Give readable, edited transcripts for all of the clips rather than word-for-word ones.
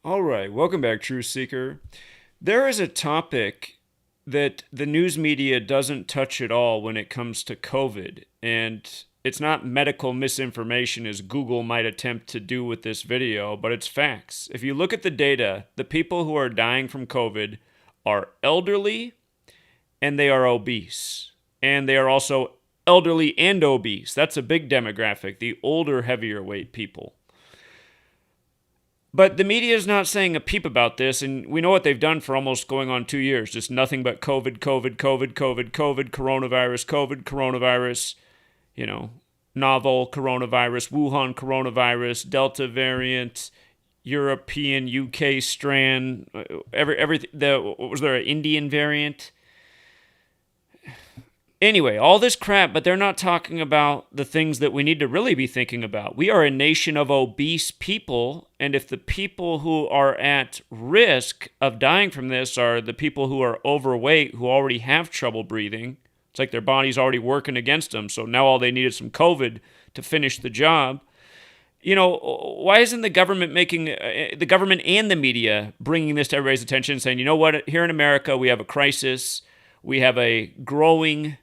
All right, welcome back, Truth Seeker. There is a topic that the news media doesn't touch at all when it comes to COVID, and it's not medical misinformation as Google might attempt to do with this video, but it's facts. If you look at the data, the people who are dying from COVID are elderly and they are obese. And they are also elderly and obese. That's a big demographic, the older, heavier weight people. But the media is not saying a peep about this, and we know what they've done for almost going on 2 years. Just nothing but COVID, COVID, COVID, COVID, COVID, coronavirus, COVID, coronavirus, novel coronavirus, Wuhan coronavirus, Delta variant, European, UK strand, was there an Indian variant? Anyway, all this crap, but they're not talking about the things that we need to really be thinking about. We are a nation of obese people, and if the people who are at risk of dying from this are the people who are overweight, who already have trouble breathing, it's like their body's already working against them, so now all they need is some COVID to finish the job. Why isn't the government and the media bringing this to everybody's attention and saying, you know what, here in America we have a crisis, we have a growing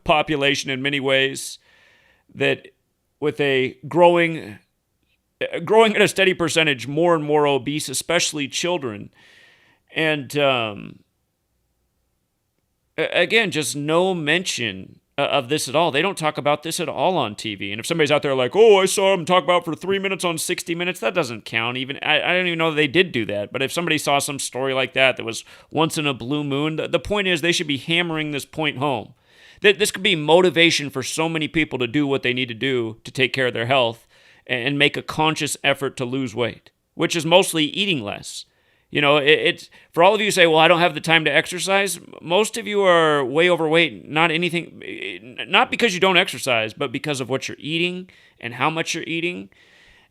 population in many ways, that with a growing at a steady percentage, more and more obese, especially children. And again, just no mention of this at all. They don't talk about this at all on TV. And if somebody's out there like, oh, I saw them talk about for 3 minutes on 60 Minutes, that doesn't count. Even I don't even know that they did do that. But if somebody saw some story like that was once in a blue moon, the point is they should be hammering this point home. This could be motivation for so many people to do what they need to do to take care of their health and make a conscious effort to lose weight, which is mostly eating less. It's for all of you who say, well, I don't have the time to exercise. Most of you are way overweight, not because you don't exercise, but because of what you're eating and how much you're eating.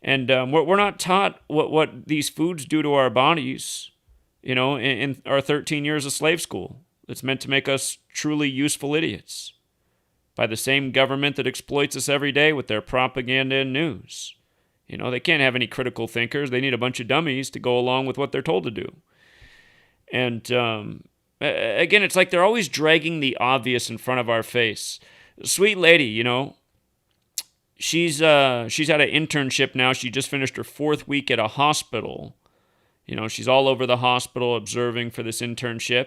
And we're not taught what these foods do to our bodies, in our 13 years of slave school. It's meant to make us truly useful idiots by the same government that exploits us every day with their propaganda and news. They can't have any critical thinkers. They need a bunch of dummies to go along with what they're told to do. And again, it's like they're always dragging the obvious in front of our face. Sweet lady, she's at an internship now. She just finished her 4th week at a hospital. She's all over the hospital observing for this internship.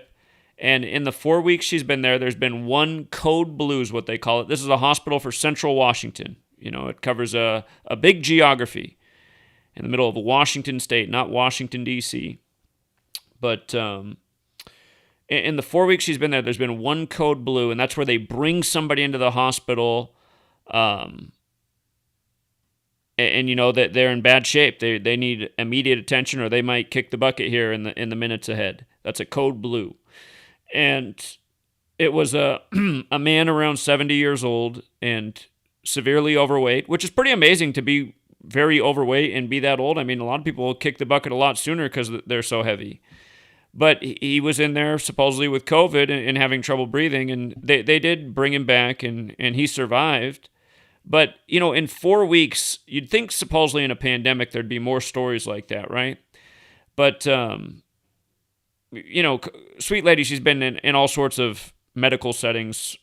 And in the 4 weeks she's been there, there's been one code blue is what they call it. This is a hospital for Central Washington. It covers a big geography in the middle of Washington State, not Washington, D.C. But in the 4 weeks she's been there, there's been one code blue, and that's where they bring somebody into the hospital and that they're in bad shape. They need immediate attention, or they might kick the bucket here in the minutes ahead. That's a code blue. And it was a man around 70 years old and severely overweight, which is pretty amazing to be very overweight and be that old. I mean, a lot of people will kick the bucket a lot sooner because they're so heavy. But he was in there supposedly with COVID and having trouble breathing, and they did bring him back, and he survived. But, in 4 weeks, you'd think supposedly in a pandemic there'd be more stories like that, right? But, sweet lady, she's been in all sorts of medical settings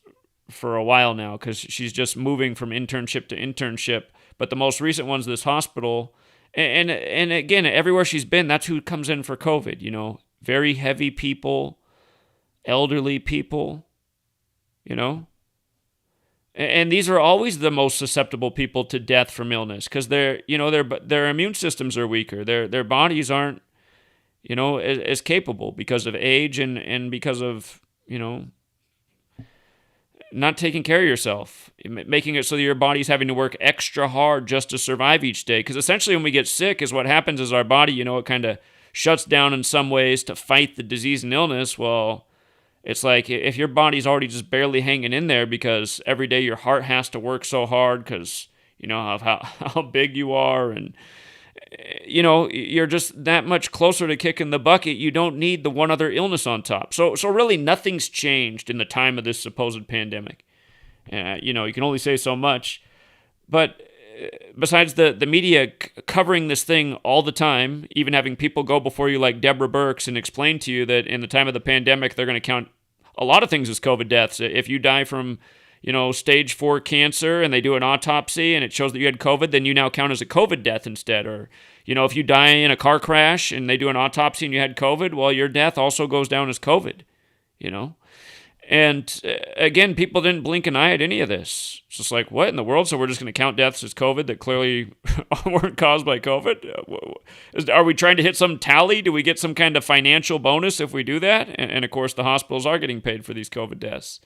for a while now because she's just moving from internship to internship. But the most recent one's this hospital. And again, everywhere she's been, that's who comes in for COVID, very heavy people, elderly people, And these are always the most susceptible people to death from illness because their immune systems are weaker. Their bodies aren't, as capable because of age and because of, not taking care of yourself, making it so that your body's having to work extra hard just to survive each day. Because essentially when we get sick is what happens is our body, it kind of shuts down in some ways to fight the disease and illness. Well, it's like if your body's already just barely hanging in there because every day your heart has to work so hard because, of how big you are and, you're just that much closer to kicking the bucket. You don't need the one other illness on top. So really nothing's changed in the time of this supposed pandemic. You can only say so much. But besides the media covering this thing all the time, even having people go before you like Deborah Birx and explain to you that in the time of the pandemic, they're going to count a lot of things as COVID deaths. If you die from, stage 4 cancer and they do an autopsy and it shows that you had COVID, then you now count as a COVID death instead. Or, if you die in a car crash and they do an autopsy and you had COVID, well, your death also goes down as COVID, And again, people didn't blink an eye at any of this. It's just like, what in the world? So we're just going to count deaths as COVID that clearly weren't caused by COVID? Are we trying to hit some tally? Do we get some kind of financial bonus if we do that? And of course, the hospitals are getting paid for these COVID deaths.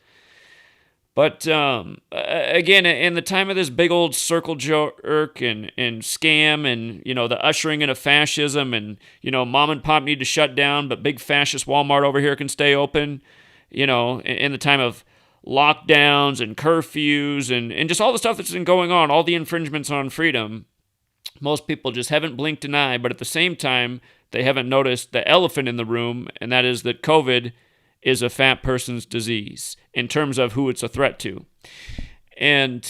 But again, in the time of this big old circle jerk and scam and, the ushering in of fascism and, mom and pop need to shut down, but big fascist Walmart over here can stay open, in the time of lockdowns and curfews and just all the stuff that's been going on, all the infringements on freedom, most people just haven't blinked an eye, but at the same time, they haven't noticed the elephant in the room, and that is that COVID is a fat person's disease in terms of who it's a threat to. And,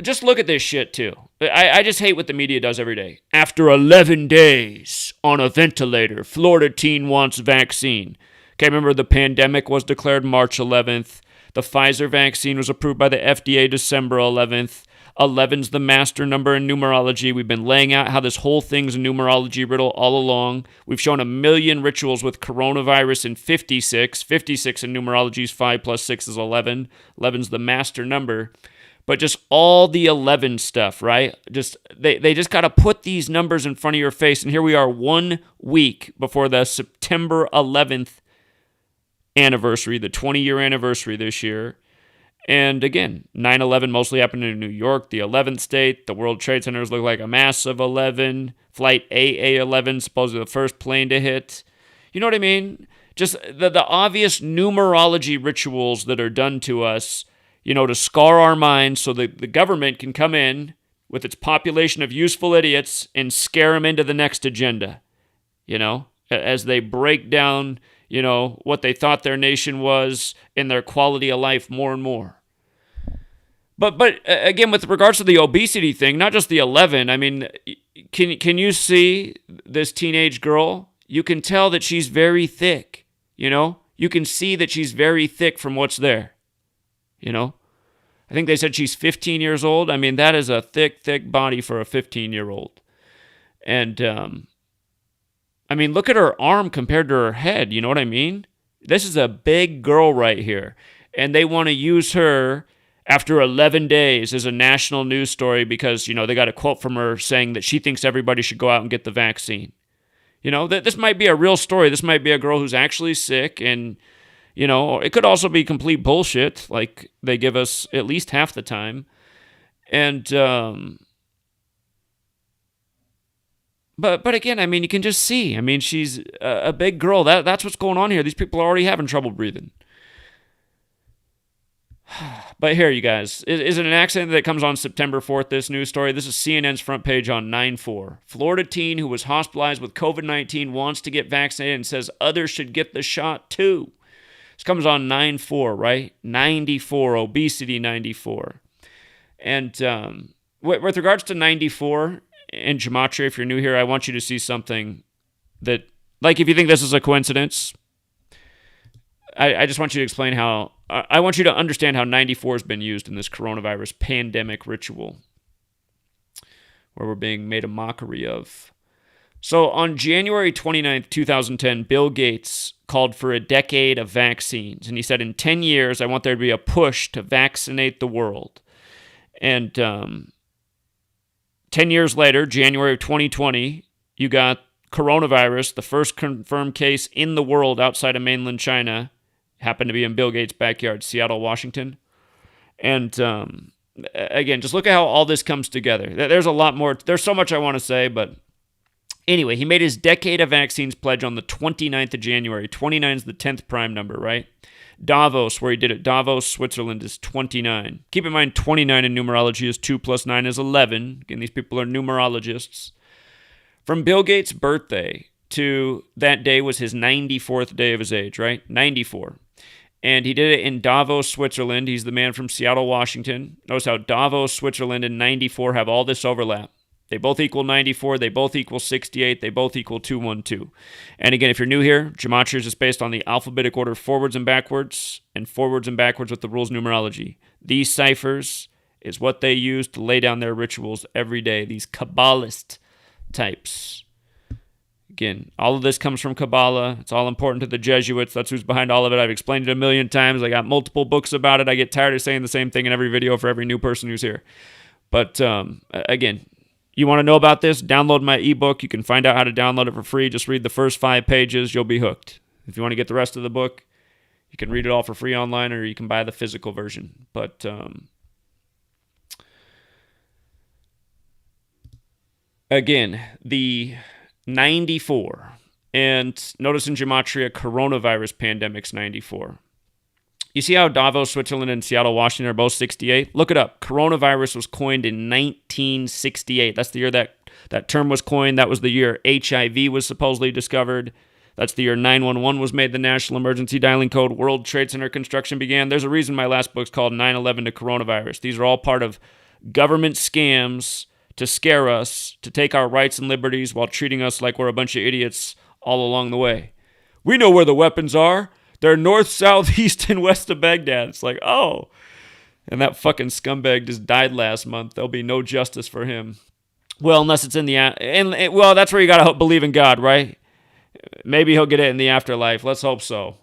just look at this shit too. I just hate what the media does every day. After 11 days on a ventilator, Florida teen wants vaccine. Okay, remember the pandemic was declared March 11th. The Pfizer vaccine was approved by the FDA December 11th. 11's the master number in numerology. We've been laying out how this whole thing's a numerology riddle all along. We've shown 1 million rituals with coronavirus in 56. 56 in numerology is 5 plus 6 is 11. 11's the master number. But just all the 11 stuff, right? They just got to put these numbers in front of your face. And here we are 1 week before the September 11th anniversary, the 20-year anniversary this year. And again, 9/11 mostly happened in New York, the 11th state. The World Trade Centers look like a massive 11. Flight AA-11, supposedly the first plane to hit. You know what I mean? Just the obvious numerology rituals that are done to us, to scar our minds so that the government can come in with its population of useful idiots and scare them into the next agenda, as they break down, what they thought their nation was and their quality of life more and more. But again, with regards to the obesity thing, not just the 11, I mean, can you see this teenage girl? You can tell that she's very thick, You can see that she's very thick from what's there, I think they said she's 15 years old. I mean, that is a thick, thick body for a 15-year-old. And, I mean, look at her arm compared to her head, you know what I mean? This is a big girl right here. And they want to use her after 11 days as a national news story because, they got a quote from her saying that she thinks everybody should go out and get the vaccine. That this might be a real story. This might be a girl who's actually sick and, it could also be complete bullshit like they give us at least half the time. And, But again, I mean, you can just see. I mean, she's a big girl. That's what's going on here. These people are already having trouble breathing. But here, you guys, is it an accident that it comes on September 4th, this news story? This is CNN's front page on 9/4. Florida teen who was hospitalized with COVID-19 wants to get vaccinated and says others should get the shot too. This comes on 9/4, right? 94, obesity 94. And with regards to 94, in gematria, if you're new here, I want you to see something that, like, if you think this is a coincidence, I just want you to explain how, I want you to understand how 94 has been used in this coronavirus pandemic ritual, where we're being made a mockery of. So on January 29th, 2010, Bill Gates called for a decade of vaccines, and he said, in 10 years, I want there to be a push to vaccinate the world. And 10 years later, January of 2020, you got coronavirus, the first confirmed case in the world outside of mainland China, happened to be in Bill Gates' backyard, Seattle, Washington. And again, just look at how all this comes together. There's a lot more. There's so much I want to say, but anyway, he made his decade of vaccines pledge on the 29th of January. 29 is the 10th prime number, right? Davos, where he did it. Davos, Switzerland, is 29. Keep in mind, 29 in numerology is 2 plus 9 is 11. Again, these people are numerologists. From Bill Gates' birthday to that day was his 94th day of his age, right? 94. And he did it in Davos, Switzerland. He's the man from Seattle, Washington. Notice how Davos, Switzerland, and 94 have all this overlap. They both equal 94. They both equal 68. They both equal 212. And again, if you're new here, gematria is just based on the alphabetic order forwards and backwards with the rules numerology. These ciphers is what they use to lay down their rituals every day. These Kabbalist types. Again, all of this comes from Kabbalah. It's all important to the Jesuits. That's who's behind all of it. I've explained it a million times. I got multiple books about it. I get tired of saying the same thing in every video for every new person who's here. But again, you want to know about this? Download my ebook. You can find out how to download it for free. Just read the first 5 pages. You'll be hooked. If you want to get the rest of the book, you can read it all for free online, or you can buy the physical version. But again, the 94. And notice in gematria, coronavirus pandemic's 94. You see how Davos, Switzerland, and Seattle, Washington are both 68? Look it up. Coronavirus was coined in 1968. That's the year that term was coined. That was the year HIV was supposedly discovered. That's the year 911 was made the national emergency dialing code. World Trade Center construction began. There's a reason my last book's called 9/11 to Coronavirus. These are all part of government scams to scare us, to take our rights and liberties while treating us like we're a bunch of idiots all along the way. We know where the weapons are. They're north, south, east, and west of Baghdad. It's like, oh. And that fucking scumbag just died last month. There'll be no justice for him. Well, unless it's in the... well, that's where you got to believe in God, right? Maybe he'll get it in the afterlife. Let's hope so.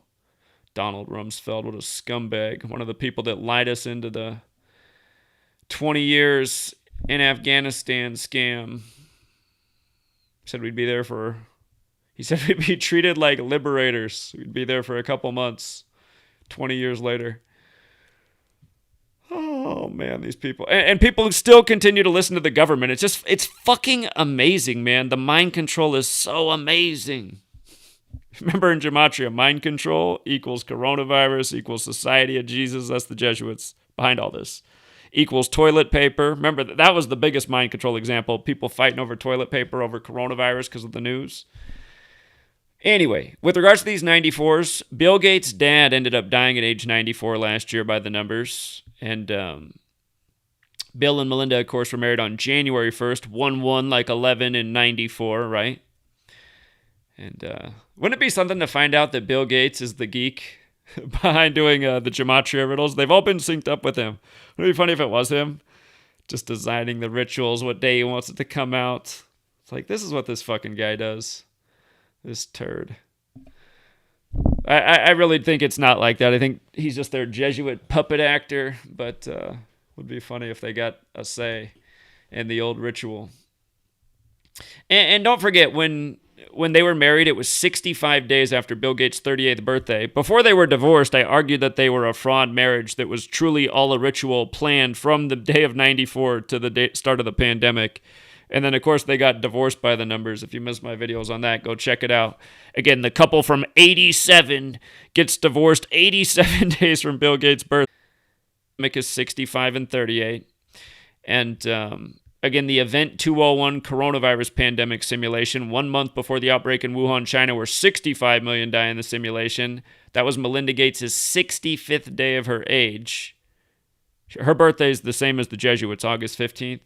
Donald Rumsfeld, what a scumbag. One of the people that lied us into the 20 years in Afghanistan scam. Said we'd be there for... He said we'd be treated like liberators. We'd be there for a couple months. 20 years later. Oh, man, these people. And people still continue to listen to the government. It's fucking amazing, man. The mind control is so amazing. Remember in gematria, mind control equals coronavirus equals Society of Jesus. That's the Jesuits behind all this. Equals toilet paper. Remember, that was the biggest mind control example. People fighting over toilet paper over coronavirus because of the news. Anyway, with regards to these 94s, Bill Gates' dad ended up dying at age 94 last year by the numbers. And Bill and Melinda, of course, were married on January 1st, 1-1, like 11 and 94, right? And wouldn't it be something to find out that Bill Gates is the geek behind doing the gematria riddles? They've all been synced up with him. Wouldn't it be funny if it was him? Just designing the rituals, what day he wants it to come out. It's like, this is what this fucking guy does. This turd. I really think it's not like that. I think he's just their Jesuit puppet actor, but would be funny if they got a say in the old ritual. And don't forget, when they were married, it was 65 days after Bill Gates' 38th birthday. Before they were divorced, I argued that they were a fraud marriage that was truly all a ritual planned from the day of 94 to the start of the pandemic. And then, of course, they got divorced by the numbers. If you missed my videos on that, go check it out. Again, the couple from 87 gets divorced 87 days from Bill Gates' birthday. Mick is 65 and 38. And again, the Event 201 coronavirus pandemic simulation, 1 month before the outbreak in Wuhan, China, where 65 million die in the simulation. That was Melinda Gates' 65th day of her age. Her birthday is the same as the Jesuits, August 15th.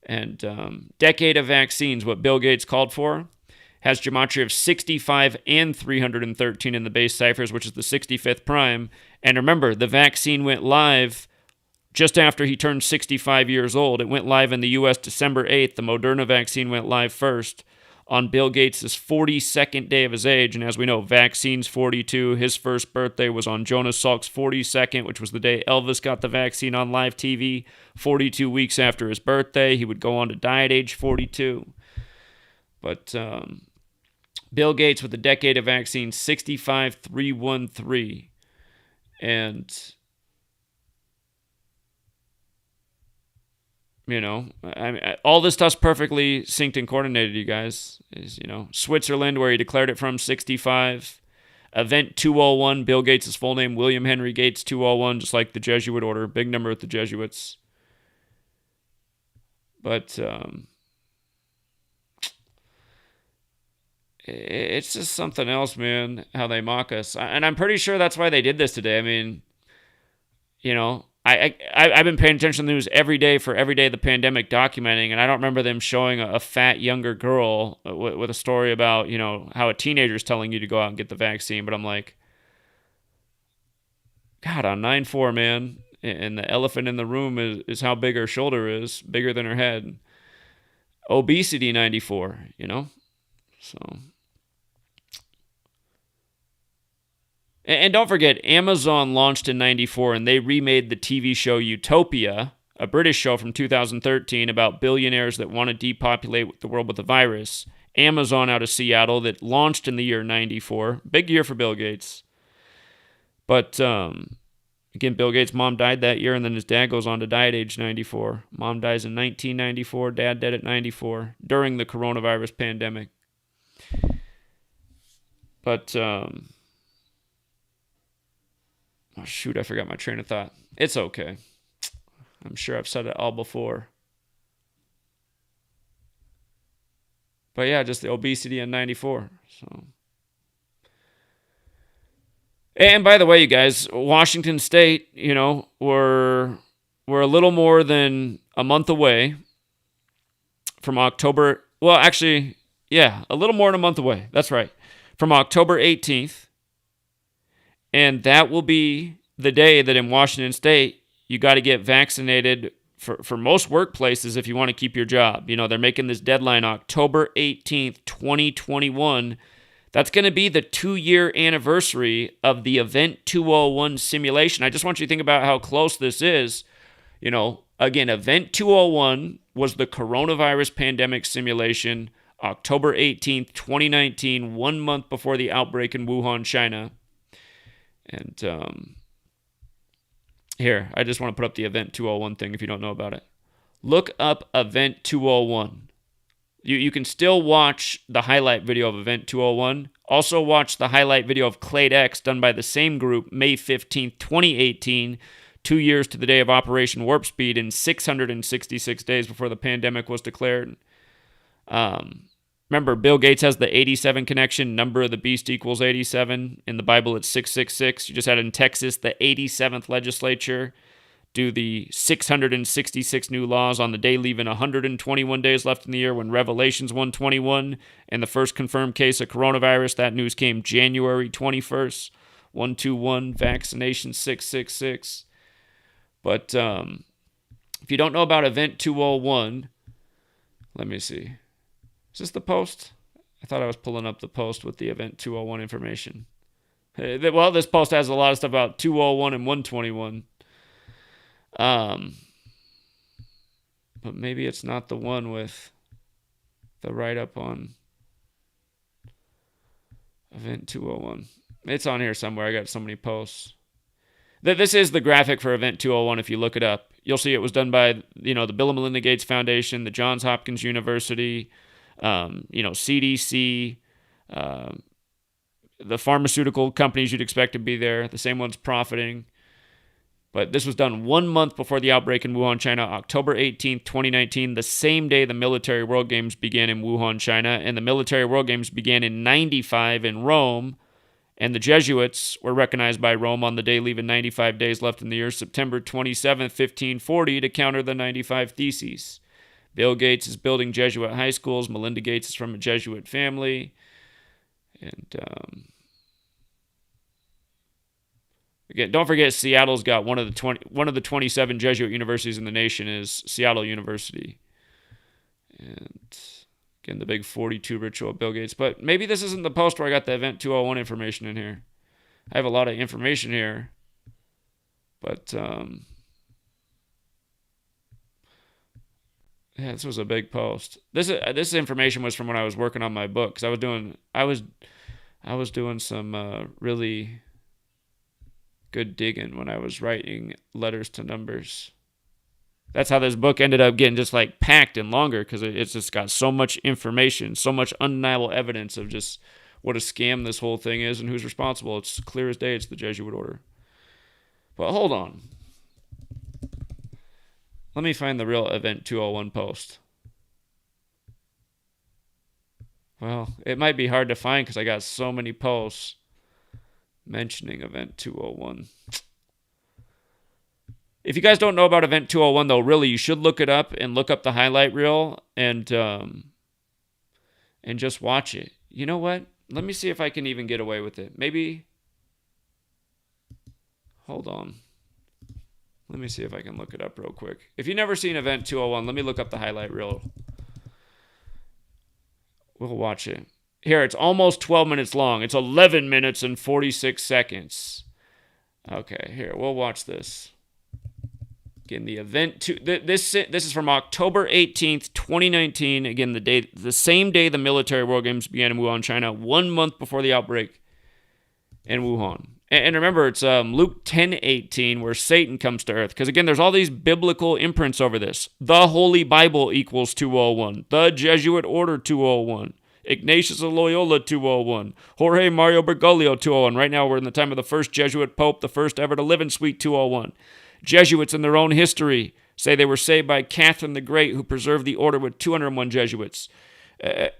And decade of vaccines, what Bill Gates called for, has gematria of 65 and 313 in the base ciphers, which is the 65th prime. And remember, the vaccine went live just after he turned 65 years old. It went live in the U.S. December 8th. The Moderna vaccine went live first on Bill Gates' 42nd day of his age. And as we know, vaccines 42. His first birthday was on Jonas Salk's 42nd, which was the day Elvis got the vaccine on live TV. 42 weeks after his birthday, he would go on to die at age 42. But Bill Gates with a decade of vaccines, 65,313. And you know, all this stuff's perfectly synced and coordinated, you guys. Is, you know, Switzerland, where he declared it from, 65. Event 201, Bill Gates' full name, William Henry Gates 201, just like the Jesuit order. Big number with the Jesuits. But It's just something else, man, how they mock us. And I'm pretty sure that's why they did this today. I mean, I've been paying attention to the news every day for every day of the pandemic documenting, and I don't remember them showing a fat younger girl with a story about, how a teenager is telling you to go out and get the vaccine. But I'm like, God, on 9/4, man, and the elephant in the room is how big her shoulder is, bigger than her head. Obesity 94, So, and don't forget, Amazon launched in 94 and they remade the TV show Utopia, a British show from 2013 about billionaires that want to depopulate the world with a virus. Amazon out of Seattle that launched in the year 94. Big year for Bill Gates. But, again, Bill Gates' mom died that year, and then his dad goes on to die at age 94. Mom dies in 1994, dad dead at 94 during the coronavirus pandemic. But, oh shoot, I forgot my train of thought. It's okay. I'm sure I've said it all before. But yeah, just the obesity in 94. So. And by the way, you guys, Washington State, we're a little more than a month away from October. Well, actually, yeah, a little more than a month away. That's right. From October 18th. And that will be the day that in Washington State, you got to get vaccinated for most workplaces if you want to keep your job. They're making this deadline October 18th, 2021. That's going to be the 2-year anniversary of the Event 201 simulation. I just want you to think about how close this is. Again, Event 201 was the coronavirus pandemic simulation, October 18th, 2019, 1 month before the outbreak in Wuhan, China. And here, I just want to put up the Event 201 thing if you don't know about it. Look up Event 201. You can still watch the highlight video of Event 201. Also watch the highlight video of Clade X done by the same group May 15th, 2018, 2 years to the day of Operation Warp Speed and 666 days before the pandemic was declared. Remember, Bill Gates has the 87 connection. Number of the beast equals 87. In the Bible, it's 666. You just had in Texas the 87th legislature do the 666 new laws on the day leaving 121 days left in the year when Revelations 121 and the first confirmed case of coronavirus, that news came January 21st, 121, vaccination 666. But if you don't know about Event 201, let me see. Is this the post? I thought I was pulling up the post with the Event 201 information. Well, this post has a lot of stuff about 201 and 121. But maybe it's not the one with the write-up on Event 201. It's on here somewhere. I got so many posts. This is the graphic for Event 201 if you look it up. You'll see it was done by, the Bill and Melinda Gates Foundation, the Johns Hopkins University, CDC, the pharmaceutical companies you'd expect to be there, the same ones profiting. But this was done 1 month before the outbreak in Wuhan, China, October 18th, 2019, the same day the Military World Games began in Wuhan, China. And the Military World Games began in 95 in Rome. And the Jesuits were recognized by Rome on the day leaving 95 days left in the year, September 27th, 1540, to counter the 95 Theses. Bill Gates is building Jesuit high schools. Melinda Gates is from a Jesuit family. And again, don't forget Seattle's got one of the 27 Jesuit universities in the nation is Seattle University. And again, the big 42 ritual of Bill Gates. But maybe this isn't the post where I got the Event 201 information in here. I have a lot of information here. But yeah, this was a big post. This information was from when I was working on my book, because I was doing some really good digging when I was writing letters to numbers. That's how this book ended up getting just like packed and longer, because it's just got so much information, so much undeniable evidence of just what a scam this whole thing is and who's responsible. It's clear as day. It's the Jesuit order. But hold on. Let me find the real Event 201 post. Well, it might be hard to find because I got so many posts mentioning Event 201. If you guys don't know about Event 201, though, really, you should look it up and look up the highlight reel and just watch it. You know what? Let me see if I can even get away with it. Maybe. Hold on. Let me see if I can look it up real quick. If you've never seen Event 201, let me look up the highlight reel. We'll watch it. Here, it's almost 12 minutes long. It's 11 minutes and 46 seconds. Okay, here, we'll watch this. Again, the event this is from October 18th, 2019. Again, the same day the military war games began in Wuhan, China, 1 month before the outbreak in Wuhan. And remember, it's Luke 10:18 where Satan comes to earth. Because again, there's all these biblical imprints over this. The Holy Bible equals 201. The Jesuit Order 201. Ignatius of Loyola 201. Jorge Mario Bergoglio 201. Right now we're in the time of the first Jesuit Pope, the first ever to live in Suite 201. Jesuits in their own history say they were saved by Catherine the Great, who preserved the order with 201 Jesuits.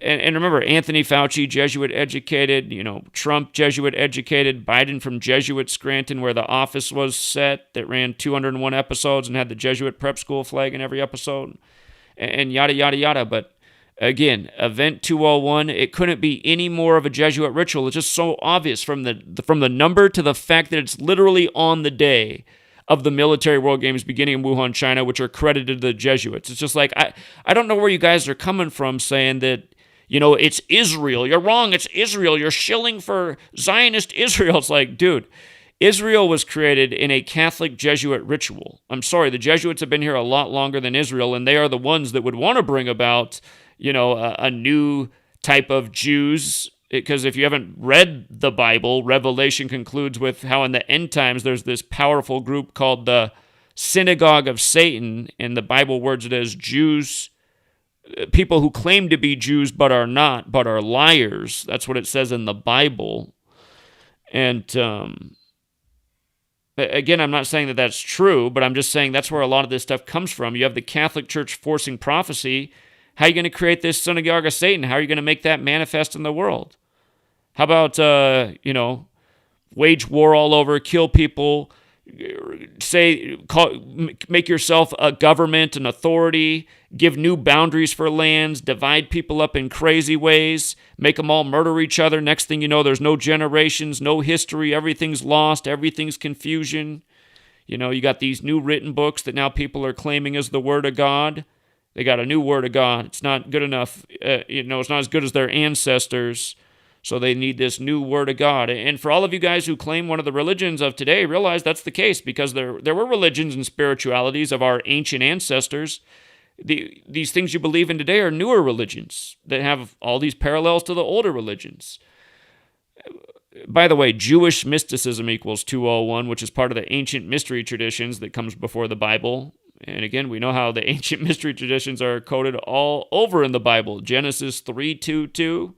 And remember, Anthony Fauci, Jesuit educated, Trump, Jesuit educated, Biden from Jesuit Scranton, where the office was set, that ran 201 episodes and had the Jesuit prep school flag in every episode, and yada, yada, yada. But again, Event 201, it couldn't be any more of a Jesuit ritual. It's just so obvious from the number to the fact that it's literally on the day of the military world games beginning in Wuhan, China, which are credited to the Jesuits. It's just like, I don't know where you guys are coming from saying that, it's Israel. You're wrong. It's Israel. You're shilling for Zionist Israel. It's like, dude, Israel was created in a Catholic Jesuit ritual. I'm sorry, the Jesuits have been here a lot longer than Israel, and they are the ones that would want to bring about, a new type of Jews. Because if you haven't read the Bible, Revelation concludes with how in the end times there's this powerful group called the Synagogue of Satan, and the Bible words it as Jews, people who claim to be Jews but are not, but are liars. That's what it says in the Bible. And again, I'm not saying that that's true, but I'm just saying that's where a lot of this stuff comes from. You have the Catholic Church forcing prophecy. How are you going to create this Synagogue of Satan? Make that manifest in the world? How about, wage war all over, kill people, make yourself a government, an authority, give new boundaries for lands, divide people up in crazy ways, make them all murder each other. Next thing you know, there's no generations, no history, everything's lost, everything's confusion. You got these new written books that now people are claiming as the Word of God. They got a new Word of God. It's not good enough. It's not as good as their ancestors. So they need this new Word of God. And for all of you guys who claim one of the religions of today, realize that's the case, because there were religions and spiritualities of our ancient ancestors. These things you believe in today are newer religions that have all these parallels to the older religions. By the way, Jewish mysticism equals 201, which is part of the ancient mystery traditions that comes before the Bible. And again, we know how the ancient mystery traditions are coded all over in the Bible. Genesis 3:2-2.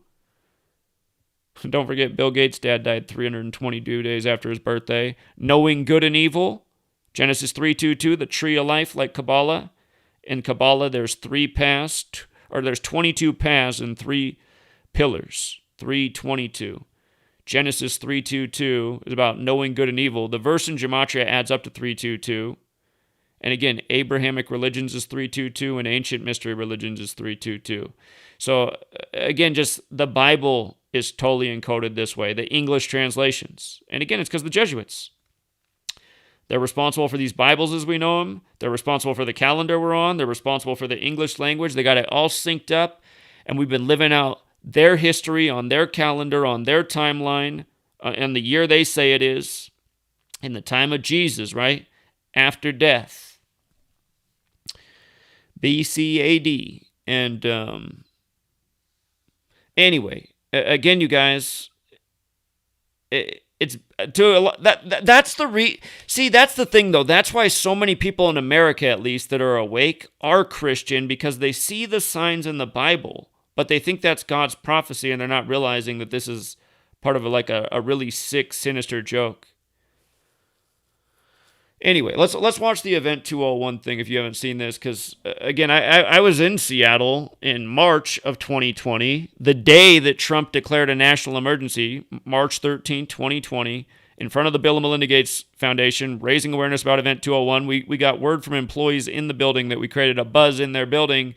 Don't forget, Bill Gates' dad died 322 days after his birthday. Knowing good and evil. Genesis 3:2-2, the tree of life, like Kabbalah. In Kabbalah, there's 22 paths and 3 pillars. 3:22. Genesis 3:2-2 is about knowing good and evil. The verse in Gematria adds up to 3:2-2. And again, Abrahamic religions is 3:2-2, and ancient mystery religions is 3:2-2. So again, just the Bible is totally encoded this way. The English translations. And again, it's because the Jesuits. They're responsible for these Bibles as we know them. They're responsible for the calendar we're on. They're responsible for the English language. They got it all synced up. And we've been living out their history on their calendar, on their timeline, and the year they say it is, in the time of Jesus, right? After death. BC AD. And anyway, again, you guys, it's to a lot, that's the see, that's the thing though. That's why so many people in America, at least, that are awake are Christian, because they see the signs in the Bible, but they think that's God's prophecy, and they're not realizing that this is part of a really sick, sinister joke. Anyway, let's watch the Event 201 thing if you haven't seen this, because again, I was in Seattle in March of 2020, the day that Trump declared a national emergency, March 13, 2020, in front of the Bill and Melinda Gates Foundation, raising awareness about Event 201. We got word from employees in the building that we created a buzz in their building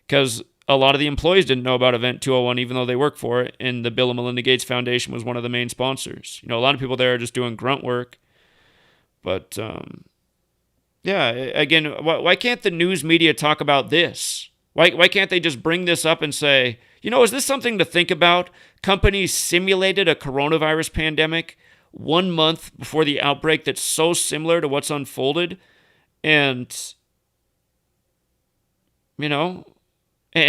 because a lot of the employees didn't know about Event 201, even though they work for it, and the Bill and Melinda Gates Foundation was one of the main sponsors. A lot of people there are just doing grunt work. But, yeah, again, why can't the news media talk about this? Why can't they just bring this up and say, is this something to think about? Companies simulated a coronavirus pandemic 1 month before the outbreak that's so similar to what's unfolded. And, and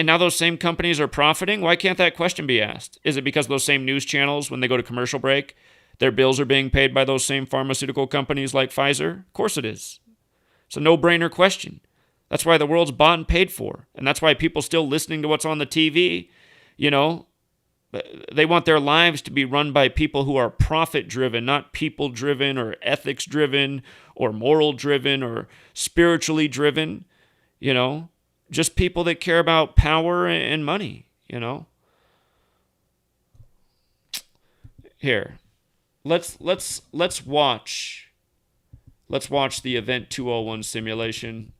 now those same companies are profiting. Why can't that question be asked? Is it because those same news channels, when they go to commercial break, their bills are being paid by those same pharmaceutical companies like Pfizer? Of course it is. It's a no-brainer question. That's why the world's bought and paid for. And that's why people still listening to what's on the TV, they want their lives to be run by people who are profit-driven, not people-driven or ethics-driven or moral-driven or spiritually driven, just people that care about power and money, Here. Let's watch the Event 201 simulation.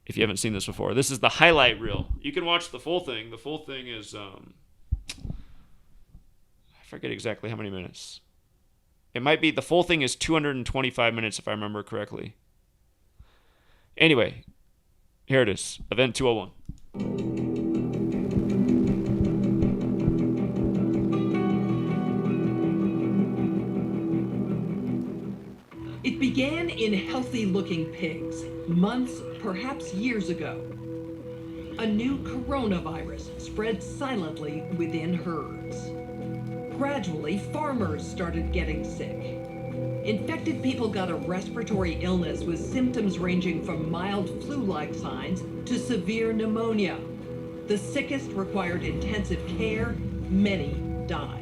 If you haven't seen this before, this is the highlight reel. You can watch the full thing. The full thing is I forget exactly how many minutes. It might be, the full thing is 225 minutes if I remember correctly. Anyway, here it is. Event 201. It began in healthy-looking pigs, months, perhaps years ago. A new coronavirus spread silently within herds. Gradually, farmers started getting sick. Infected people got a respiratory illness with symptoms ranging from mild flu-like signs to severe pneumonia. The sickest required intensive care. Many died.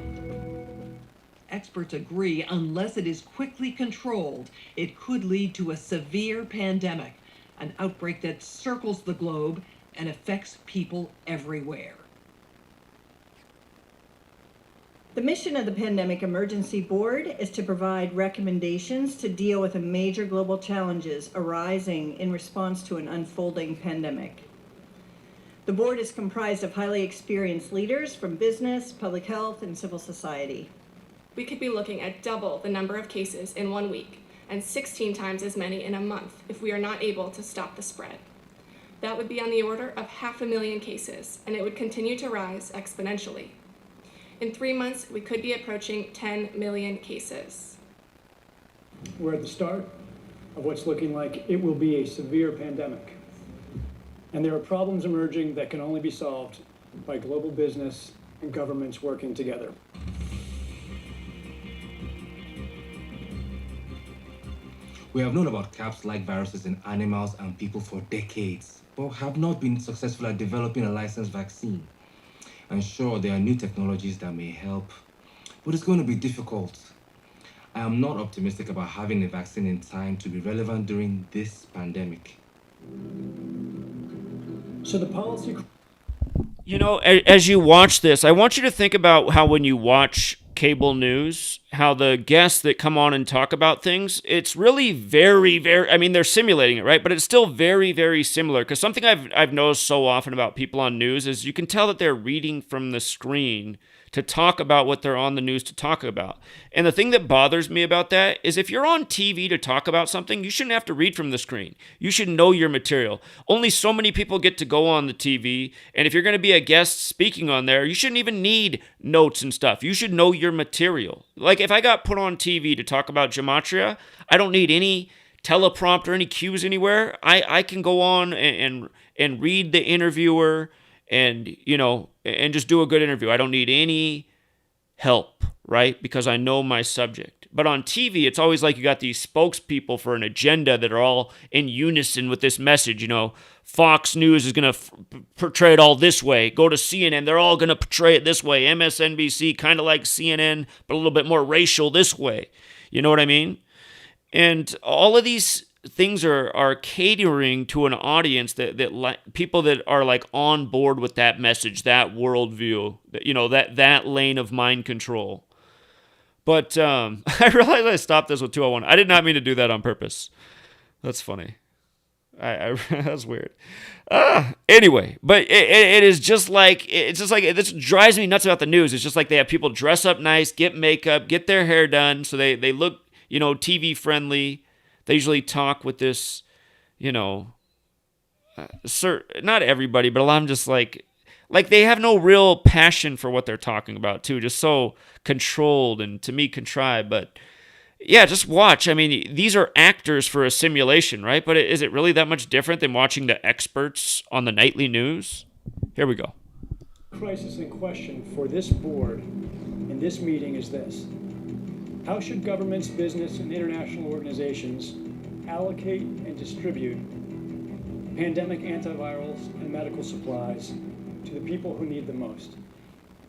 Experts agree, unless it is quickly controlled, it could lead to a severe pandemic, an outbreak that circles the globe and affects people everywhere. The mission of the Pandemic Emergency Board is to provide recommendations to deal with the major global challenges arising in response to an unfolding pandemic. The board is comprised of highly experienced leaders from business, public health, and civil society. We could be looking at double the number of cases in 1 week and 16 times as many in a month if we are not able to stop the spread. That would be on the order of 500,000 cases, and it would continue to rise exponentially. In 3 months, we could be approaching 10 million cases. We're at the start of what's looking like it will be a severe pandemic. And there are problems emerging that can only be solved by global business and governments working together. We have known about caps-like viruses in animals and people for decades, but have not been successful at developing a licensed vaccine. And sure, there are new technologies that may help, but it's going to be difficult. I am not optimistic about having a vaccine in time to be relevant during this pandemic. So the policy... As you watch this, I want you to think about how when you watch cable news, how the guests that come on and talk about things, it's really very, very, they're simulating it, right? But it's still very, very similar. Because something I've noticed so often about people on news is you can tell that they're reading from the screen to talk about what they're on the news to talk about. And the thing that bothers me about that is if you're on TV to talk about something, you shouldn't have to read from the screen. You should know your material. Only so many people get to go on the TV, and if you're going to be a guest speaking on there, you shouldn't even need notes and stuff. You should know your material. Like if I got put on TV to talk about gematria, I don't need any teleprompter, any cues anywhere. I can go on and read the interviewer and just do a good interview. I don't need any help, right? Because I know my subject. But on TV, it's always like you got these spokespeople for an agenda that are all in unison with this message. Fox News is going to portray it all this way. Go to CNN, they're all going to portray it this way. MSNBC, kind of like CNN, but a little bit more racial this way. You know what I mean? And all of these things are catering to an audience that people that are like on board with that message, that worldview, that lane of mind control. But I realized I stopped this with 201. I did not mean to do that on purpose. That's funny. That's weird. Anyway, but it is just like, this drives me nuts about the news. It's just like they have people dress up nice, get makeup, get their hair done, so they look, TV friendly. They usually talk with this, not everybody, but I'm just like they have no real passion for what they're talking about too. Just so controlled and, to me, contrived. But yeah, just watch. I mean, these are actors for a simulation, right? But is it really that much different than watching the experts on the nightly news? Here we go. Crisis in question for this board in this meeting is this: how should governments, business, and international organizations allocate and distribute pandemic antivirals and medical supplies to the people who need them most?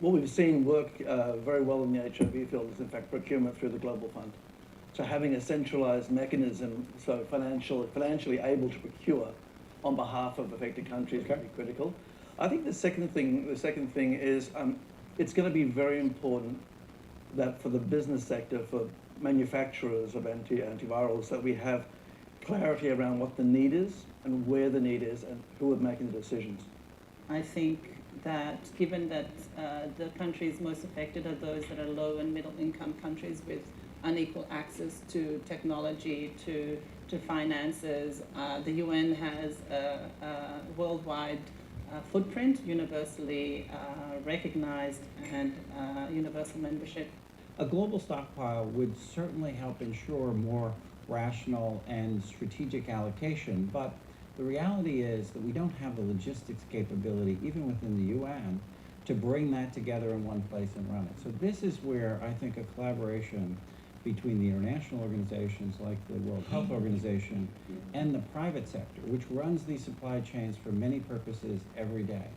What we've seen work very well in the HIV field is, in fact, procurement through the Global Fund. So having a centralized mechanism, so financially able to procure on behalf of affected countries, is very critical. I think the second thing is it's going to be very important that for the business sector, for manufacturers of antivirals, that we have clarity around what the need is and where the need is and who are making the decisions. I think that given that the countries most affected are those that are low and middle income countries with unequal access to technology, to finances, the UN has a worldwide footprint, universally recognized, and universal membership. A global stockpile would certainly help ensure more rational and strategic allocation, but the reality is that we don't have the logistics capability, even within the UN, to bring that together in one place and run it. So this is where I think a collaboration between the international organizations like the World Health Organization and the private sector, which runs these supply chains for many purposes every day,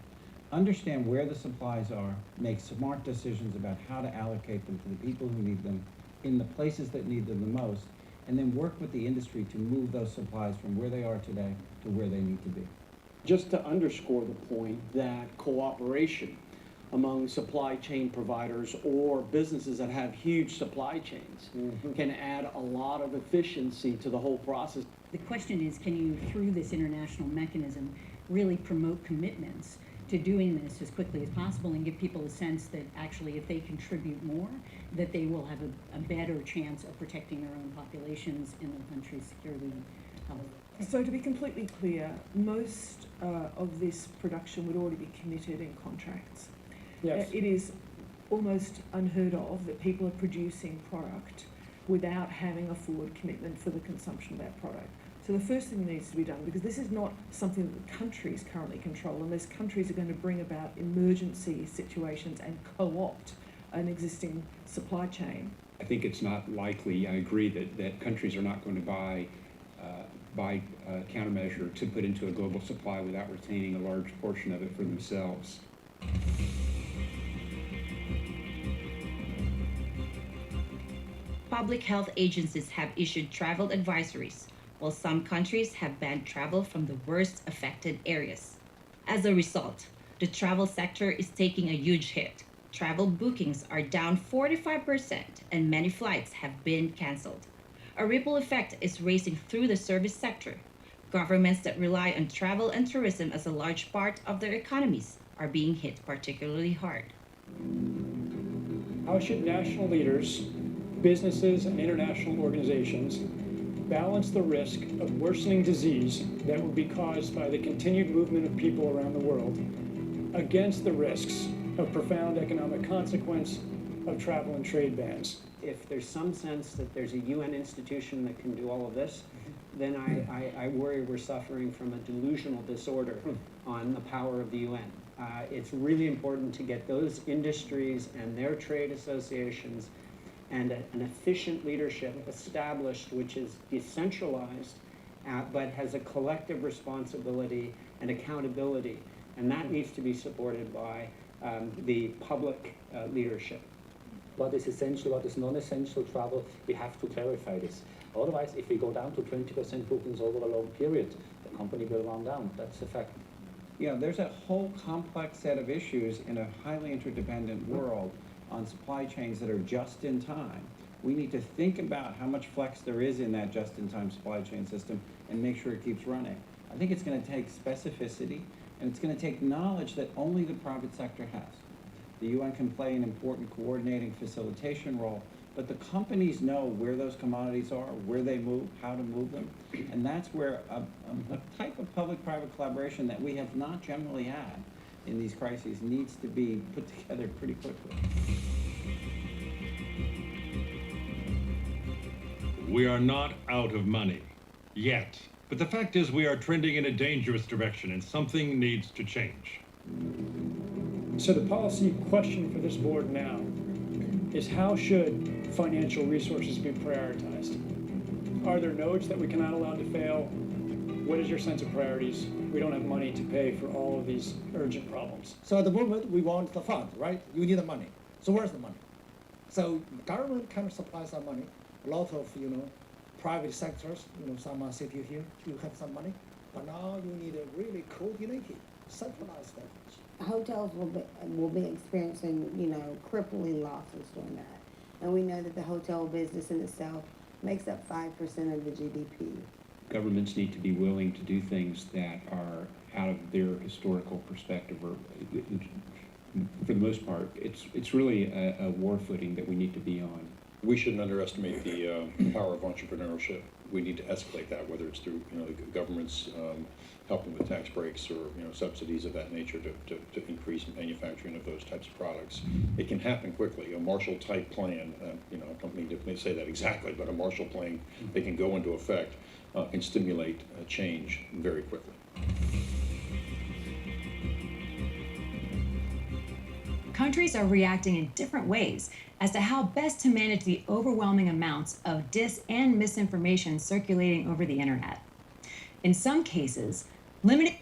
understand where the supplies are, make smart decisions about how to allocate them to the people who need them in the places that need them the most, and then work with the industry to move those supplies from where they are today to where they need to be. Just to underscore the point that cooperation among supply chain providers or businesses that have huge supply chains can add a lot of efficiency to the whole process. The question is, can you, through this international mechanism, really promote commitments to doing this as quickly as possible and give people a sense that actually if they contribute more, that they will have a better chance of protecting their own populations in the country's security and health. So to be completely clear, most of this production would already be committed in contracts. Yes. It is almost unheard of that people are producing product without having a forward commitment for the consumption of that product. So the first thing that needs to be done, because this is not something that the countries currently control, unless countries are going to bring about emergency situations and co-opt an existing supply chain. I think it's not likely, I agree, that countries are not going to buy a countermeasure to put into a global supply without retaining a large portion of it for themselves. Public health agencies have issued travel advisories, while some countries have banned travel from the worst affected areas. As a result, the travel sector is taking a huge hit. Travel bookings are down 45%, and many flights have been canceled. A ripple effect is racing through the service sector. Governments that rely on travel and tourism as a large part of their economies are being hit particularly hard. How should national leaders, businesses, and international organizations balance the risk of worsening disease that will be caused by the continued movement of people around the world against the risks of profound economic consequence of travel and trade bans? If there's some sense that there's a UN institution that can do all of this, then I worry we're suffering from a delusional disorder on the power of the UN. It's really important to get those industries and their trade associations and an efficient leadership established, which is decentralized, but has a collective responsibility and accountability. And that needs to be supported by the public leadership. What is essential, what is non-essential travel, we have to clarify this. Otherwise, if we go down to 20% bookings over a long period, the company will run down. That's a fact. Yeah, there's a whole complex set of issues in a highly interdependent world on supply chains that are just in time. We need to think about how much flex there is in that just-in-time supply chain system and make sure it keeps running. I think it's going to take specificity, and it's going to take knowledge that only the private sector has. The UN can play an important coordinating facilitation role, but the companies know where those commodities are, where they move, how to move them, and that's where a type of public-private collaboration that we have not generally had in these crises needs to be put together pretty quickly. We are not out of money, yet. But the fact is we are trending in a dangerous direction and something needs to change. So the policy question for this board now is how should financial resources be prioritized? Are there nodes that we cannot allow to fail? What is your sense of priorities? We don't have money to pay for all of these urgent problems. So at the moment, we want the fund, right? You need the money. So where's the money? So government kind of supplies some money. A lot of, private sectors, some are sitting here to have some money. But now you need a really coordinated, centralized efforts. Hotels will be experiencing, crippling losses doing that. And we know that the hotel business in itself makes up 5% of the GDP. Governments need to be willing to do things that are out of their historical perspective, or for the most part, it's really a war footing that we need to be on. We shouldn't underestimate the power of entrepreneurship. We need to escalate that, whether it's through the government's helping with tax breaks or subsidies of that nature to increase manufacturing of those types of products. It can happen quickly. A Marshall-type plan, I don't mean to say that exactly, but a Marshall plan that can go into effect can stimulate change very quickly. Countries are reacting in different ways as to how best to manage the overwhelming amounts of dis and misinformation circulating over the internet. In some cases, limiting...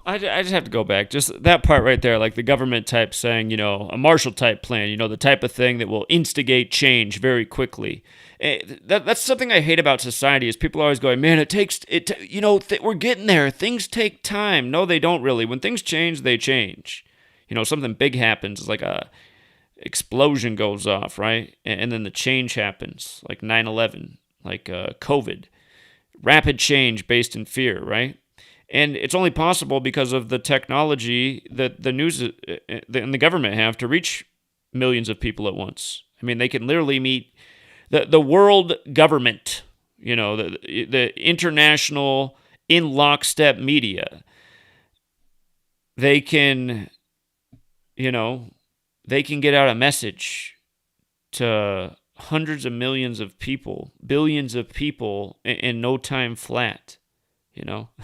I just have to go back. Just that part right there, like the government type saying, a Marshall type plan, the type of thing that will instigate change very quickly. That's something I hate about society is people are always going, man, we're getting there. Things take time. No, they don't really. When things change, they change. Something big happens. It's like a explosion goes off, right? And then the change happens, like 9/11, like COVID. Rapid change based in fear, right? And it's only possible because of the technology that the news and the government have to reach millions of people at once. I mean, they can literally meet the world government, the international in lockstep media. They can, they can get out a message to hundreds of millions of people, billions of people in no time flat.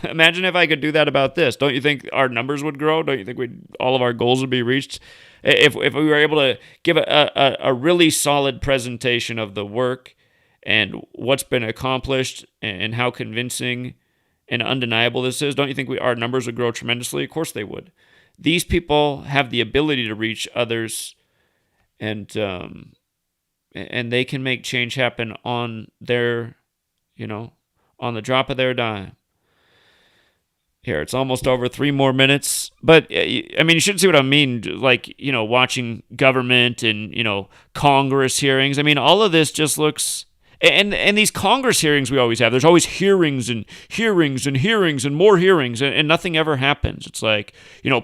Imagine if I could do that about this. Don't you think our numbers would grow? Don't you think all of our goals would be reached? If we were able to give a really solid presentation of the work and what's been accomplished and how convincing and undeniable this is, don't you think our numbers would grow tremendously? Of course they would. These people have the ability to reach others, and they can make change happen on their, on the drop of their dime. Here, it's almost over 3 more minutes. But, you should see what I mean. Like, watching government and, Congress hearings. All of this just looks... And these Congress hearings we always have, there's always hearings and hearings and hearings and more hearings, and nothing ever happens. It's like,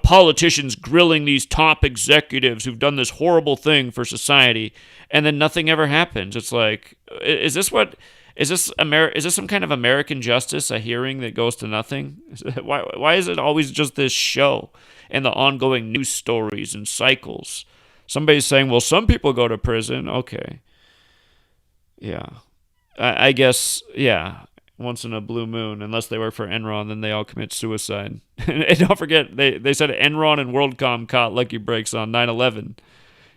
politicians grilling these top executives who've done this horrible thing for society, and then nothing ever happens. It's like, is this some kind of American justice, a hearing that goes to nothing? Why is it always just this show and the ongoing news stories and cycles? Somebody's saying, well, some people go to prison. Okay. Yeah. I guess, yeah, once in a blue moon, unless they work for Enron, then they all commit suicide. And don't forget, they said Enron and WorldCom caught lucky breaks on 9/11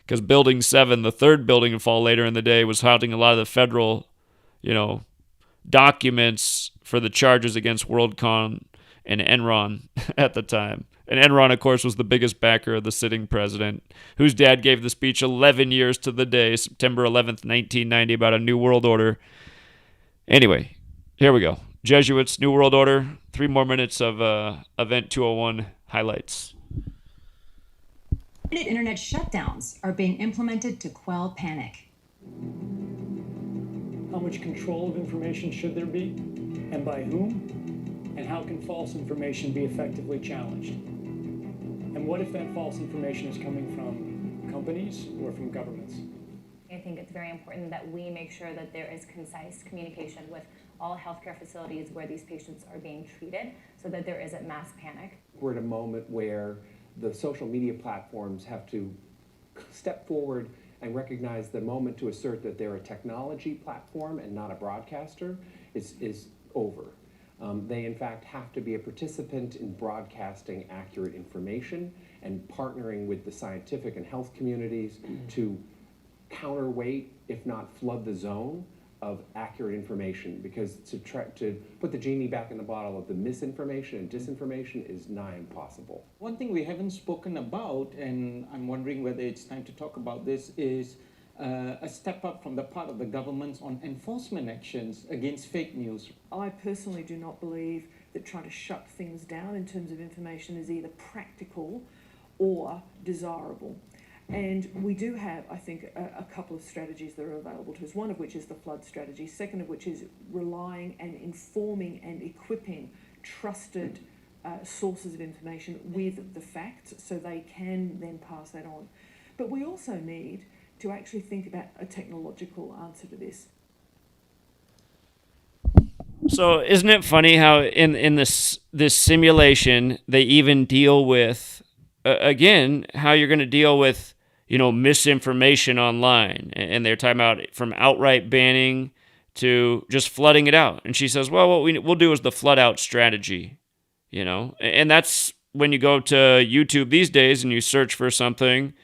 because Building 7, the third building to fall later in the day, was housing a lot of the federal, documents for the charges against WorldCom and Enron at the time. And Enron, of course, was the biggest backer of the sitting president, whose dad gave the speech 11 years to the day, September 11th, 1990, about a new world order. Anyway, here we go. Jesuits, New World Order. 3 more minutes of Event 201 highlights. Internet shutdowns are being implemented to quell panic. How much control of information should there be, and by whom? And how can false information be effectively challenged? And what if that false information is coming from companies or from governments? I think it's very important that we make sure that there is concise communication with all healthcare facilities where these patients are being treated so that there isn't mass panic. We're at a moment where the social media platforms have to step forward and recognize the moment to assert that they're a technology platform and not a broadcaster is over. They, in fact, have to be a participant in broadcasting accurate information and partnering with the scientific and health communities to counterweight, if not flood the zone of accurate information, because to put the genie back in the bottle of the misinformation and disinformation is nigh impossible. One thing we haven't spoken about, and I'm wondering whether it's time to talk about this, is a step up from the part of the governments on enforcement actions against fake news. I personally do not believe that trying to shut things down in terms of information is either practical or desirable. And we do have, I think, a couple of strategies that are available to us, one of which is the flood strategy, second of which is relying and informing and equipping trusted sources of information with the facts so they can then pass that on. But we also need to actually think about a technological answer to this. So isn't it funny how in this simulation they even deal with, again, how you're going to deal with, misinformation online. And they're talking about from outright banning to just flooding it out. And she says, well, what we'll do is the flood out strategy, And that's when you go to YouTube these days and you search for something,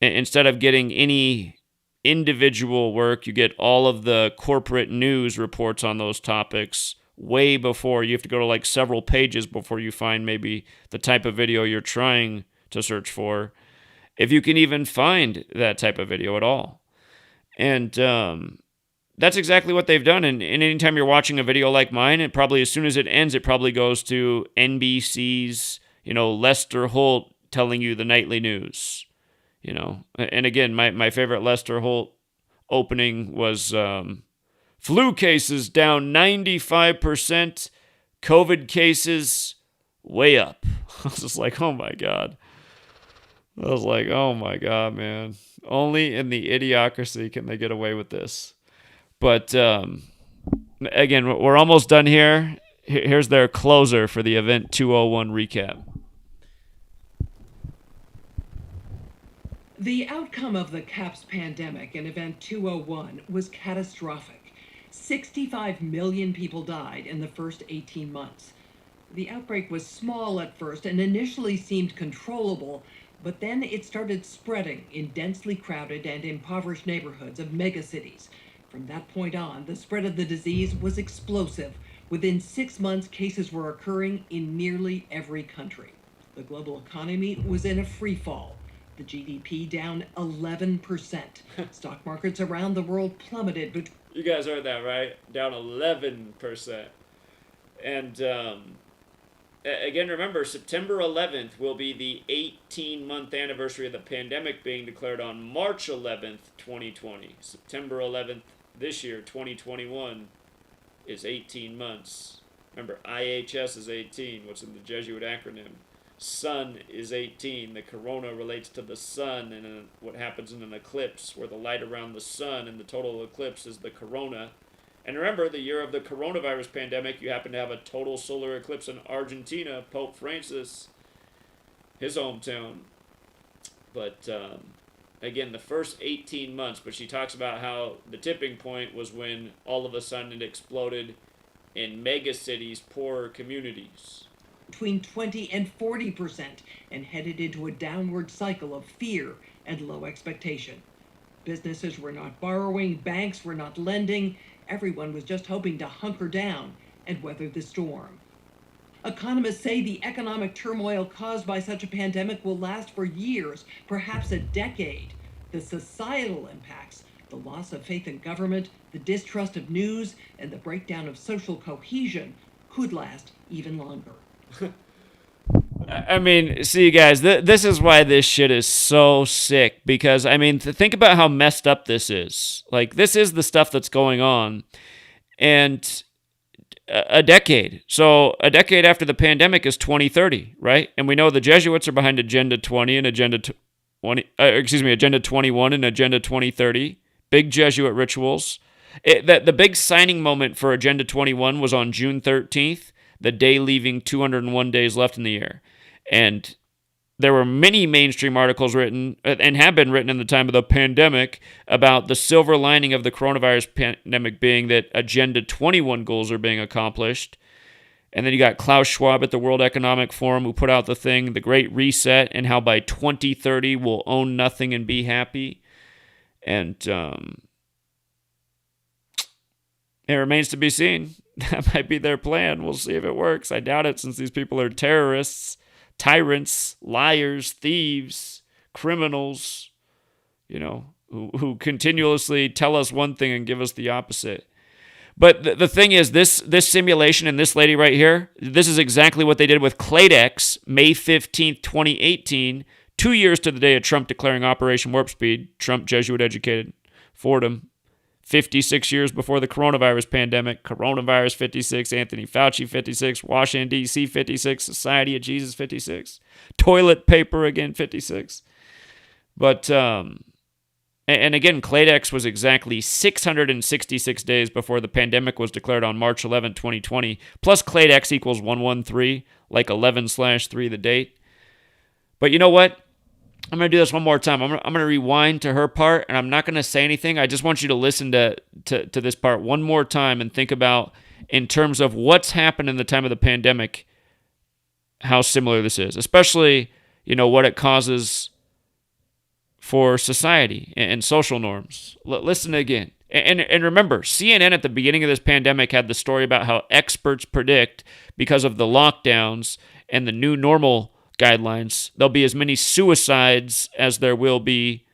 instead of getting any individual work, you get all of the corporate news reports on those topics way before. You have to go to like several pages before you find maybe the type of video you're trying to search for, if you can even find that type of video at all. And that's exactly what they've done. And anytime you're watching a video like mine, it probably, as soon as it ends, it probably goes to NBC's, Lester Holt telling you the nightly news. And again, my favorite Lester Holt opening was flu cases down 95%, COVID cases way up. I was just like, oh my God. I was like, oh my God, man. Only in the idiocracy can they get away with this. But again, we're almost done here. Here's their closer for the Event 201 recap. The outcome of the CAPS pandemic in Event 201 was catastrophic. 65 million people died in the first 18 months. The outbreak was small at first and initially seemed controllable, but then it started spreading in densely crowded and impoverished neighborhoods of megacities. From that point on, the spread of the disease was explosive. Within 6 months, cases were occurring in nearly every country. The global economy was in a free fall. The GDP down 11%. Stock markets around the world plummeted. You guys heard that, right? Down 11%. And again, remember, September 11th will be the 18-month anniversary of the pandemic being declared on March 11th, 2020. September 11th this year, 2021, is 18 months. Remember, IHS is 18, what's in the Jesuit acronym. Sun is 18. The corona relates to the sun and what happens in an eclipse, where the light around the sun and the total eclipse is the corona. And remember, the year of the coronavirus pandemic, you happen to have a total solar eclipse in Argentina, Pope Francis, his hometown. But again, the first 18 months, but she talks about how the tipping point was when all of a sudden it exploded in mega cities, poorer communities. Between 20 and 40%, and headed into a downward cycle of fear and low expectation. Businesses were not borrowing, banks were not lending, everyone was just hoping to hunker down and weather the storm. Economists say the economic turmoil caused by such a pandemic will last for years, perhaps a decade. The societal impacts The loss of faith in government, the distrust of news, and the breakdown of social cohesion could last even longer. I mean, see, guys, this is why this shit is so sick. Because, I mean, think about how messed up this is. Like, this is the stuff that's going on. And a decade. So a decade after the pandemic is 2030, right? And we know the Jesuits are behind Agenda 20 and Agenda 21 and Agenda 2030. Big Jesuit rituals. The big signing moment for Agenda 21 was on June 13th, the day leaving 201 days left in the year. And there were many mainstream articles written, and have been written in the time of the pandemic, about the silver lining of the coronavirus pandemic being that Agenda 21 goals are being accomplished. And then you got Klaus Schwab at the World Economic Forum, who put out the thing, The Great Reset, and how by 2030 we'll own nothing and be happy. And it remains to be seen. That might be their plan. We'll see if it works. I doubt it, since these people are terrorists, tyrants, liars, thieves, criminals, who continuously tell us one thing and give us the opposite. But the thing is, this simulation and this lady right here, this is exactly what they did with Cladex, May 15th, 2018, 2 years to the day of Trump declaring Operation Warp Speed. Trump, Jesuit-educated, Fordham. 56 years before the coronavirus pandemic. Coronavirus 56, Anthony Fauci 56, Washington, D.C. 56, Society of Jesus 56, toilet paper again 56. But, and again, Cladex was exactly 666 days before the pandemic was declared on March 11, 2020, plus Cladex equals 113, like 11/3 the date. But you know what? I'm going to do this one more time. I'm going to rewind to her part, and I'm not going to say anything. I just want you to listen to this part one more time and think about, in terms of what's happened in the time of the pandemic, how similar this is, especially, what it causes for society and social norms. Listen again. And remember, CNN at the beginning of this pandemic had the story about how experts predict, because of the lockdowns and the new normal guidelines, there'll be as many suicides as there will be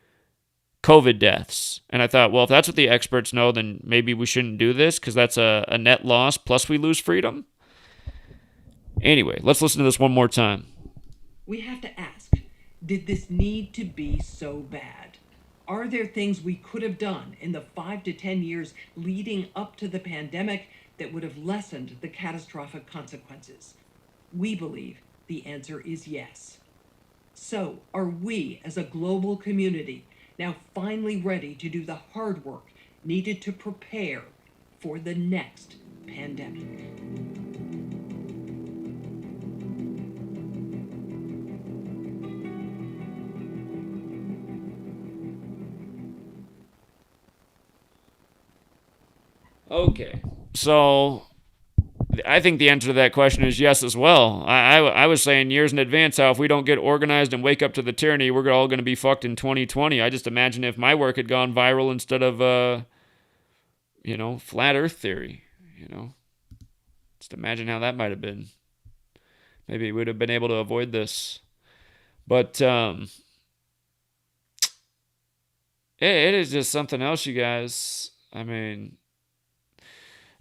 COVID deaths. And I thought, well, if that's what the experts know, then maybe we shouldn't do this, because that's a net loss, plus we lose freedom. Anyway, let's listen to this one more time. We have to ask, did this need to be so bad? Are there things we could have done in the 5 to 10 years leading up to the pandemic that would have lessened the catastrophic consequences? We believe the answer is yes. So, are we as a global community now finally ready to do the hard work needed to prepare for the next pandemic? Okay, so I think the answer to that question is yes as well. I was saying years in advance how if we don't get organized and wake up to the tyranny, we're all going to be fucked in 2020. I just imagine if my work had gone viral instead of, flat earth theory, Just imagine how that might have been. Maybe we would have been able to avoid this. But it is just something else, you guys. I mean,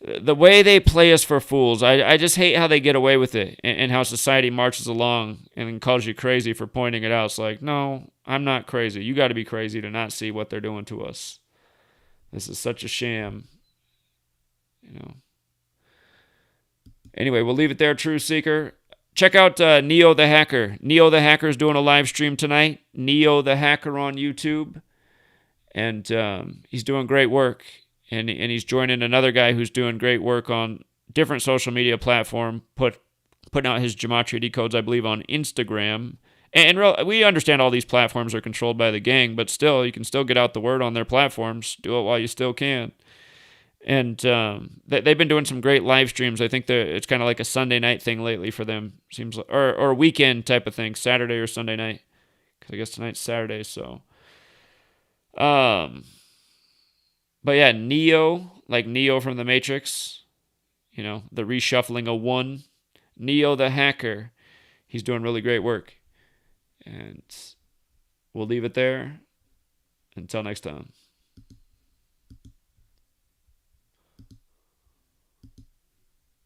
the way they play us for fools, I just hate how they get away with it, and how society marches along and calls you crazy for pointing it out. It's like, no, I'm not crazy. You got to be crazy to not see what they're doing to us. This is such a sham. Anyway, we'll leave it there, True Seeker. Check out Neo the Hacker. Neo the Hacker is doing a live stream tonight. Neo the Hacker on YouTube. And he's doing great work. And he's joining another guy who's doing great work on different social media platform, putting out his gematria decodes, I believe, on Instagram. And we understand all these platforms are controlled by the gang, but still, you can still get out the word on their platforms. Do it while you still can. And they've been doing some great live streams. I think it's kind of like a Sunday night thing lately for them. Seems like, or a weekend type of thing, Saturday or Sunday night. Because I guess tonight's Saturday, so. But yeah, Neo, like Neo from the Matrix, the reshuffling of one. Neo the Hacker, he's doing really great work. And we'll leave it there. Until next time.